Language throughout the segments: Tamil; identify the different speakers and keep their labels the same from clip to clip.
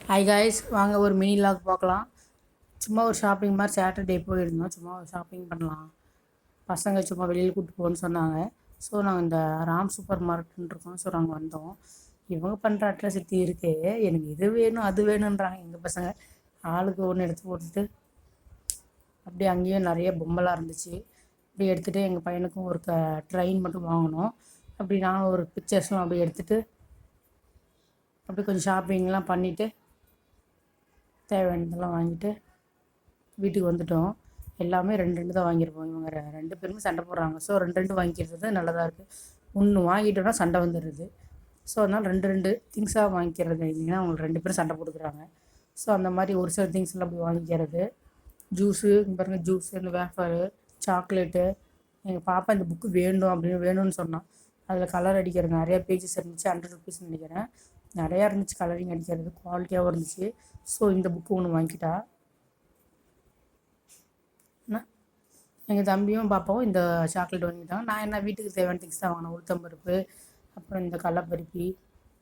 Speaker 1: ஹாய் காய்ஸ், வாங்க ஒரு மினி லாக் பார்க்கலாம். சும்மா ஒரு ஷாப்பிங் மாதிரி சாட்டர்டே போயிருந்தோம். சும்மா ஒரு ஷாப்பிங் பண்ணலாம், பசங்க சும்மா வெளியில் கூப்பிட்டு போகணுன்னு சொன்னாங்க. ஸோ நாங்கள் இந்த ராம் சூப்பர் மார்க்கெட்னு இருக்கோம். ஸோ நாங்கள் வந்தோம். இவங்க பண்ணுற அட்ராசிட்டி இருக்கு, எனக்கு இது வேணும் அது வேணுன்றாங்க. எங்கள் பசங்க ஆளுக்கு ஒன்று எடுத்து போட்டுட்டு அப்படியே அங்கேயும் நிறைய பொம்மைலாம் இருந்துச்சு. அப்படி எடுத்துகிட்டு எங்கள் பையனுக்கும் ஒரு ட்ரெயின் மட்டும் வாங்கினோம். அப்படி நானும் ஒரு பிக்சர்ஸ்லாம் அப்படியே எடுத்துகிட்டு அப்படி கொஞ்சம் ஷாப்பிங்லாம் பண்ணிவிட்டு தேவையானதெல்லாம் வாங்கிட்டு வீட்டுக்கு வந்துட்டோம். எல்லாமே ரெண்டு ரெண்டு தான் வாங்கியிருப்போம். இவங்க ரெண்டு பேருமே சண்டை போடுறாங்க. ஸோ ரெண்டு ரெண்டு வாங்கிக்கிறது நல்லதாக இருக்குது. ஒன்று வாங்கிட்டோன்னா சண்டை வந்துடுது. ஸோ அதனால் ரெண்டு ரெண்டு திங்ஸாக வாங்கிக்கிறது இல்லைங்கன்னா அவங்களுக்கு ரெண்டு பேரும் சண்டை போட்டுக்கிறாங்க. ஸோ அந்த மாதிரி ஒரு சில திங்ஸ்லாம் அப்படி வாங்கிக்கிறது. ஜூஸு இங்கே பாருங்கள், ஜூஸு, இந்த வேஃபரு, சாக்லேட்டு. எங்கள் பாப்பா இந்த புக்கு வேண்டும் அப்படின்னு வேணும்னு சொன்னான். அதில் கலர் அடிக்கிறது நிறையா பேஜஸ் இருந்துச்சு. 100 rupees நினைக்கிறேன். நிறையா இருந்துச்சு கலரிங் அடிக்கிறது, குவாலிட்டியாகவும் இருந்துச்சு. ஸோ இந்த புக்கு ஒன்று வாங்கிட்டா. எங்கள் தம்பியும் பாப்பாவும் இந்த சாக்லேட் வாங்கிட்டாங்க. நான் என்ன வீட்டுக்கு தேவையான திங்ஸ் தான் வாங்கினேன். உளுத்தம்பருப்பு, அப்புறம் இந்த கடலப்பருப்பி,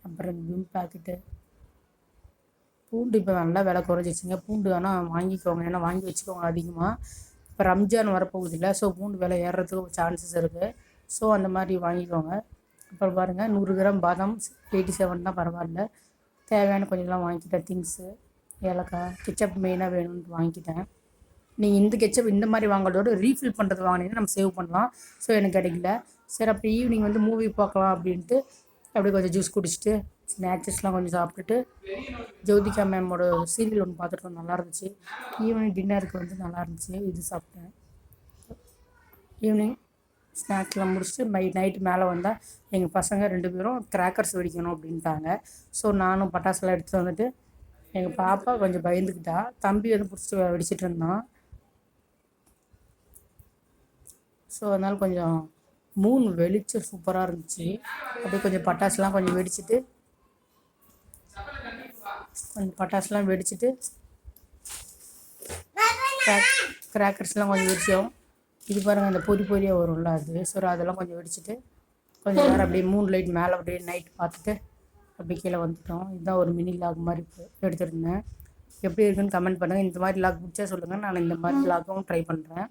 Speaker 1: அப்புறம் இந்த விம் பேக்கெட்டு. பூண்டு இப்போ நல்லா விலை குறைஞ்சிச்சிங்க. பூண்டு ஆனால் வாங்கிக்கோங்க, ஏன்னா வாங்கி வச்சுக்கோங்க அதிகமாக. இப்போ ரம்ஜான் வரப்போகுது இல்லை, ஸோ பூண்டு விலை ஏறுறதுக்கு சான்சஸ் இருக்குது. ஸோ அந்த மாதிரி வாங்கிக்கோங்க. அப்புறம் பாருங்கள், 100 கிராம் பாதாம் 87 தான், பரவாயில்ல. தேவையான கொஞ்சம்லாம் வாங்கிக்கிட்டேன் திங்ஸு. ஏலக்காய், கெச்சப் மெயினாக வேணும்னு வாங்கிக்கிட்டேன். நீங்கள் இந்த கெச்சப் இந்த மாதிரி வாங்குறதோட ரீஃபில் பண்ணுறது வாங்கினீங்கன்னா நம்ம சேவ் பண்ணலாம். ஸோ எனக்கு கிடைக்கல. சரி, அப்போ ஈவினிங் வந்து மூவி பார்க்கலாம் அப்படின்ட்டு அப்படியே கொஞ்சம் ஜூஸ் குடிச்சிட்டு ஸ்நாக்ஸஸ்லாம் கொஞ்சம் சாப்பிட்டுட்டு ஜோதிகா மேமோட சீரியல் ஒன்று பார்த்துட்டு நல்லா இருந்துச்சு. ஈவினிங் டின்னருக்கு வந்து நல்லா இருந்துச்சு, இது சாப்பிட்டேன். ஈவினிங் ஸ்நாக்ஸ்லாம் முடிச்சுட்டு நைட்டு மேலே வந்தால் எங்கள் பசங்க ரெண்டு பேரும் கிராக்கர்ஸ் வெடிக்கணும் அப்படின்ட்டாங்க. ஸோ நானும் பட்டாசுலாம் எடுத்துகிட்டு வந்துட்டு எங்கள் பாப்பா கொஞ்சம் பயந்துக்கிட்டா. தம்பி வந்து பிடிச்சிட்டு வெடிச்சிட்டு இருந்தான். ஸோ அதனால் கொஞ்சம் மூணு வெளிச்சம் சூப்பராக இருந்துச்சு. அப்படியே கொஞ்சம் பட்டாசுலாம் கொஞ்சம் வெடிச்சிட்டு கிராக்கர்ஸ்லாம் கொஞ்சம் வெடிச்சோம். இது பாருங்கள், அந்த பொரியாக வரும்ல அது. ஸோ அதெல்லாம் கொஞ்சம் வெடிச்சிட்டு கொஞ்சம் நேரம் அப்படியே மூணு லைட் மேலே அப்படியே நைட் பார்த்துட்டு அப்படி கீழே வந்துட்டோம். இதுதான் ஒரு மினி லாக் மாதிரி எடுத்துருந்தேன். எப்படி இருக்குன்னு கமெண்ட் பண்ணுங்கள். இந்த மாதிரி லாக் பிடிச்சா சொல்லுங்கள், நான் இந்த மாதிரி லாக்கும் ட்ரை பண்ணுறேன்.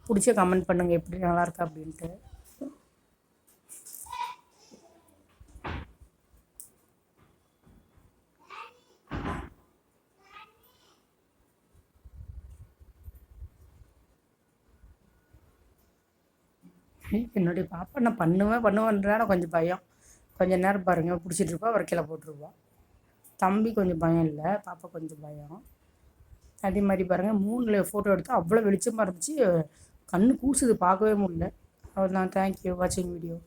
Speaker 1: பிடிச்ச கமெண்ட் பண்ணுங்கள் எப்படி நல்லாயிருக்கா அப்படின்ட்டு. என்னுடைய பாப்பா நான் பண்ணுவேன்றா கொஞ்சம் பயம். கொஞ்சம் நேரம் பாருங்கள், பிடிச்சிட்ருப்பா, அவர் கீழே போட்டுருப்பா. தம்பி கொஞ்சம் பயம் இல்லை, பாப்பா கொஞ்சம் பயம். அதே மாதிரி பாருங்கள், 3 ஃபோட்டோ எடுத்து அவ்வளோ வெளிச்சமாக இருந்துச்சு. கண்ணு கூசுது, பார்க்கவே முடியல. அவ்வளோதான். தேங்க்யூ வாட்சிங் வீடியோ.